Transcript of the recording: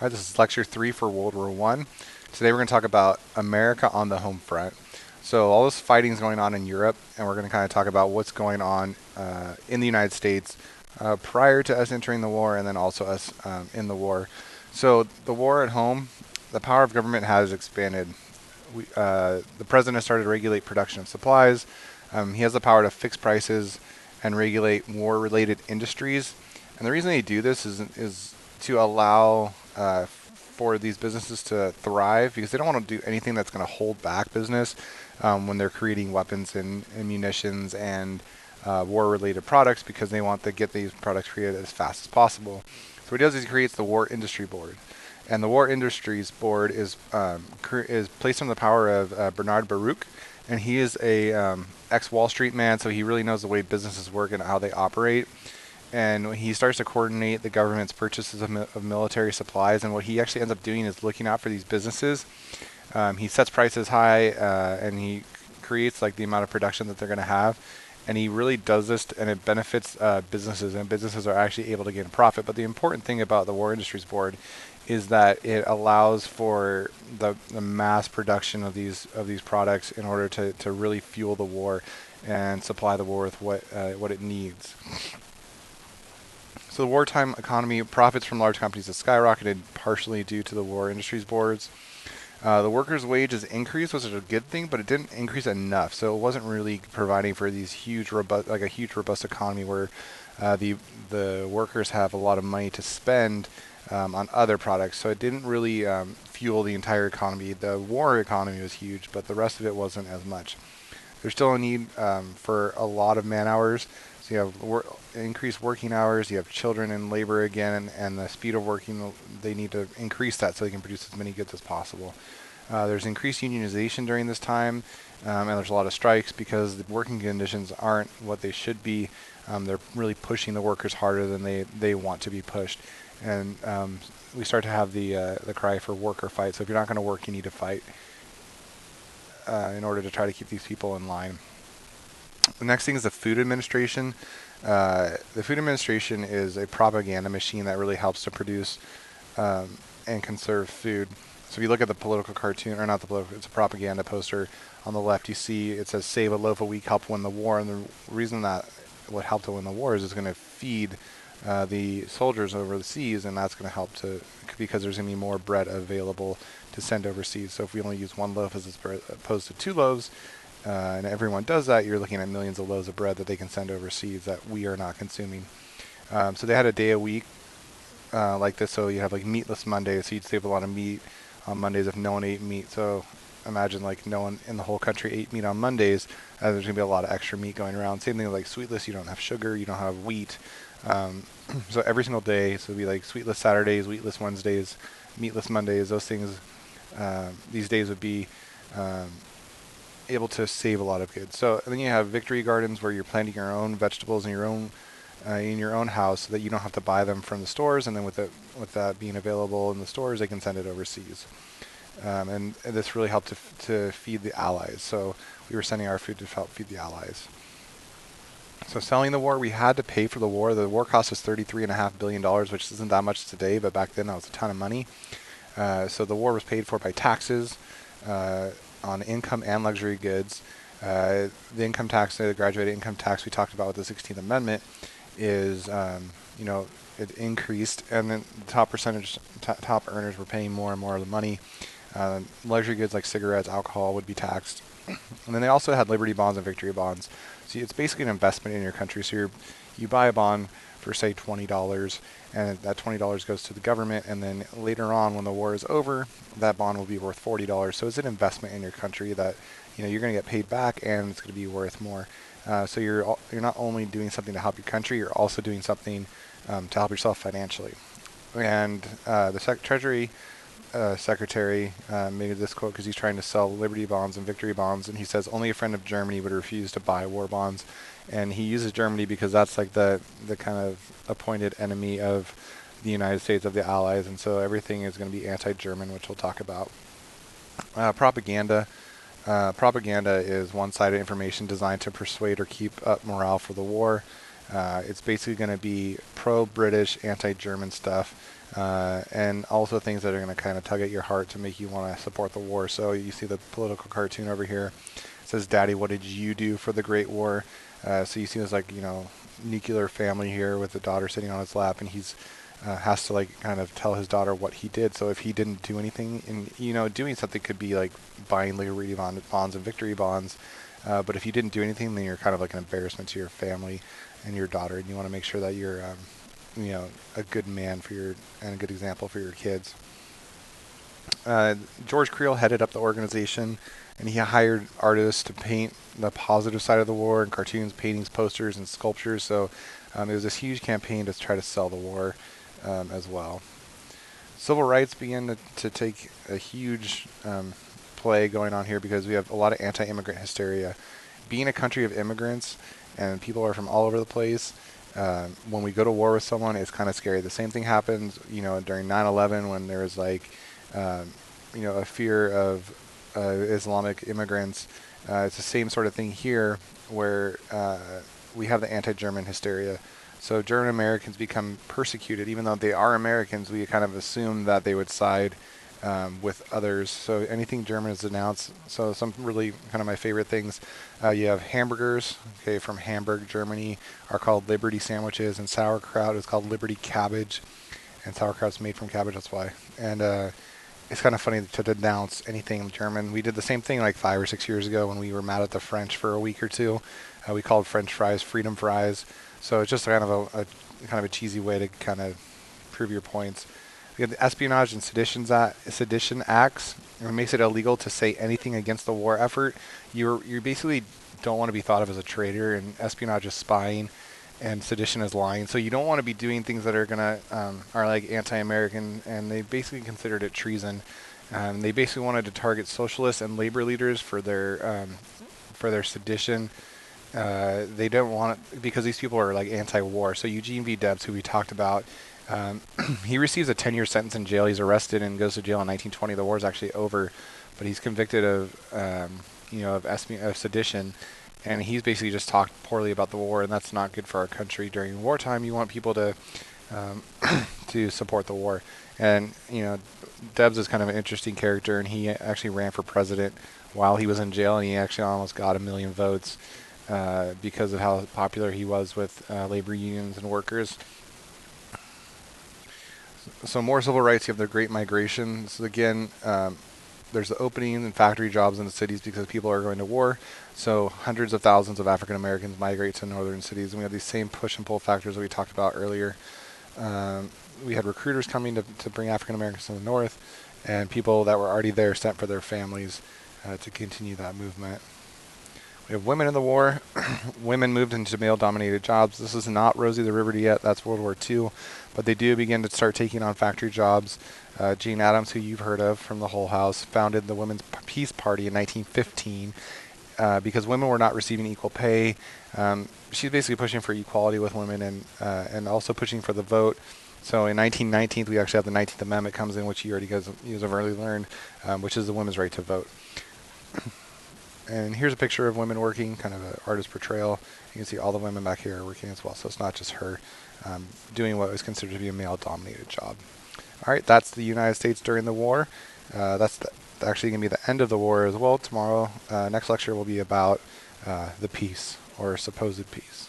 All right, this is lecture 3 for World War One. Today we're going to talk about America on the home front. So all this fighting is going on in Europe, and we're going to kind of talk about what's going on in the United States prior to us entering the war, and then also us in the war. So the war at home, the power of government has expanded. The president has started to regulate production of supplies. He has the power to fix prices and regulate war-related industries. And the reason they do this is to allow for these businesses to thrive, because they don't want to do anything that's going to hold back business when they're creating weapons and munitions and war-related products, because they want to get these products created as fast as possible. So what he does is he creates the War Industry Board. And the War Industries Board is placed under the power of Bernard Baruch, and he is a ex-Wall Street man, so he really knows the way businesses work and how they operate. And he starts to coordinate the government's purchases of military supplies. And what he actually ends up doing is looking out for these businesses. He sets prices high, and he creates like the amount of production that they're going to have. And he really does this, and it benefits businesses, and businesses are actually able to gain a profit. But the important thing about the War Industries Board is that it allows for the mass production of these products in order to really fuel the war and supply the war with what it needs. So the wartime economy, profits from large companies have skyrocketed, partially due to the War Industries Boards. The workers' wages increased, which is a good thing, but it didn't increase enough. So it wasn't really providing for these huge, robust economy where the workers have a lot of money to spend on other products. So it didn't really fuel the entire economy. The war economy was huge, but the rest of it wasn't as much. There's still a need for a lot of man hours. So you have increased working hours, you have children in labor again, and the speed of working, they need to increase that so they can produce as many goods as possible. There's increased unionization during this time, and there's a lot of strikes because the working conditions aren't what they should be. They're really pushing the workers harder than they want to be pushed. And we start to have the cry for work or fight. So if you're not going to work, you need to fight in order to try to keep these people in line. The next thing is the Food Administration. The Food Administration is a propaganda machine that really helps to produce and conserve food. So if you look at the political cartoon, or not the political, it's a propaganda poster on the left, you see it says "Save a loaf a week, help win the war." And the reason that what helped to win the war is it's going to feed the soldiers over the seas, and that's going to help because there's going to be more bread available to send overseas. So if we only use one loaf as opposed to 2 loaves, and everyone does that, you're looking at millions of loaves of bread that they can send overseas that we are not consuming. So they had a day a week like this, so you have like meatless Mondays, so you'd save a lot of meat on Mondays if no one ate meat. So imagine like no one in the whole country ate meat on Mondays, there's going to be a lot of extra meat going around. Same thing like sweetless, you don't have sugar, you don't have wheat. So every single day, so it'd be like sweetless Saturdays, wheatless Wednesdays, meatless Mondays, those things, these days would be able to save a lot of goods. So then you have victory gardens where you're planting your own vegetables in your own house, so that you don't have to buy them from the stores. And then with that being available in the stores, they can send it overseas. And this really helped to feed the Allies. So we were sending our food to help feed the Allies. So selling the war, we had to pay for the war. The war cost us $33.5 billion, which isn't that much today, but back then that was a ton of money. So the war was paid for by taxes on income and luxury goods. The income tax, the graduated income tax we talked about with the 16th Amendment is, it increased, and then the top earners were paying more and more of the money. Luxury goods like cigarettes, alcohol would be taxed. And then they also had Liberty bonds and victory bonds. So it's basically an investment in your country. So you buy a bond for say $20, and that $20 goes to the government, and then later on when the war is over, that bond will be worth $40. So it's an investment in your country that you're going to get paid back, and it's going to be worth more. So you're not only doing something to help your country, you're also doing something to help yourself financially. And the Treasury Secretary made this quote because he's trying to sell Liberty bonds and victory bonds, and he says only a friend of Germany would refuse to buy war bonds. And he uses Germany because that's like the kind of appointed enemy of the United States, of the Allies, and so everything is going to be anti-German, which we'll talk about. Propaganda. Propaganda is one-sided information designed to persuade or keep up morale for the war. It's basically going to be pro-British, anti-German stuff. and also things that are going to kind of tug at your heart to make you want to support the war. So you see the political cartoon over here. It says, "Daddy, what did you do for the Great War?" So you see this, like, nuclear family here with the daughter sitting on his lap, and he's has to, like, kind of tell his daughter what he did. So if he didn't do anything, and doing something could be like buying Liberty bonds and Victory bonds, but if you didn't do anything, then you're kind of like an embarrassment to your family and your daughter, and you want to make sure that you're a good man and a good example for your kids. George Creel headed up the organization, and he hired artists to paint the positive side of the war in cartoons, paintings, posters, and sculptures. So it was this huge campaign to try to sell the war as well. Civil rights began to take a huge play going on here because we have a lot of anti-immigrant hysteria. Being a country of immigrants and people are from all over the place, when we go to war with someone, it's kind of scary. The same thing happens, during 9/11 when there was a fear of Islamic immigrants. It's the same sort of thing here where we have the anti-German hysteria. So German Americans become persecuted, even though they are Americans. We kind of assume that they would side with others. So anything German is denounced. So some really kind of my favorite things. You have hamburgers, okay, from Hamburg, Germany, are called Liberty sandwiches, and sauerkraut is called Liberty cabbage, and sauerkraut's made from cabbage. That's why. And it's kind of funny to denounce anything German. We did the same thing like 5 or 6 years ago when we were mad at the French for a week or two. We called French fries freedom fries. So it's just kind of a cheesy way to kind of prove your points. We have the Espionage and Sedition Acts. It makes it illegal to say anything against the war effort. You basically don't want to be thought of as a traitor, and espionage is spying, and sedition is lying. So you don't want to be doing things that are like anti-American, and they basically considered it treason. They basically wanted to target socialists and labor leaders for their sedition. They don't want it because these people are like anti-war. So Eugene V. Debs, who we talked about, he receives a 10-year sentence in jail. He's arrested and goes to jail in 1920. The war is actually over, but he's convicted of sedition, and he's basically just talked poorly about the war, and that's not good for our country during wartime. You want people to to support the war, and Debs is kind of an interesting character, and he actually ran for president while he was in jail, and he actually almost got 1 million votes. Because of how popular he was with labor unions and workers. So more civil rights. You have the Great Migration. So again, there's the opening in factory jobs in the cities because people are going to war. So hundreds of thousands of African Americans migrate to northern cities, and we have these same push and pull factors that we talked about earlier. We had recruiters coming to bring African Americans to the north, and people that were already there sent for their families to continue that movement. We have women in the war. Women moved into male-dominated jobs. This is not Rosie the Riveter yet. That's World War II. But they do begin to start taking on factory jobs. Jane Addams, who you've heard of from the Hull House, founded the Women's Peace Party in 1915 because women were not receiving equal pay. She's basically pushing for equality with women and also pushing for the vote. So in 1919, we actually have the 19th Amendment comes in, which you guys have already learned, which is the women's right to vote. And here's a picture of women working, kind of an artist portrayal. You can see all the women back here are working as well, so it's not just her doing what was considered to be a male-dominated job. All right, that's the United States during the war. That's actually going to be the end of the war as well. Tomorrow, next lecture will be about the peace, or supposed peace.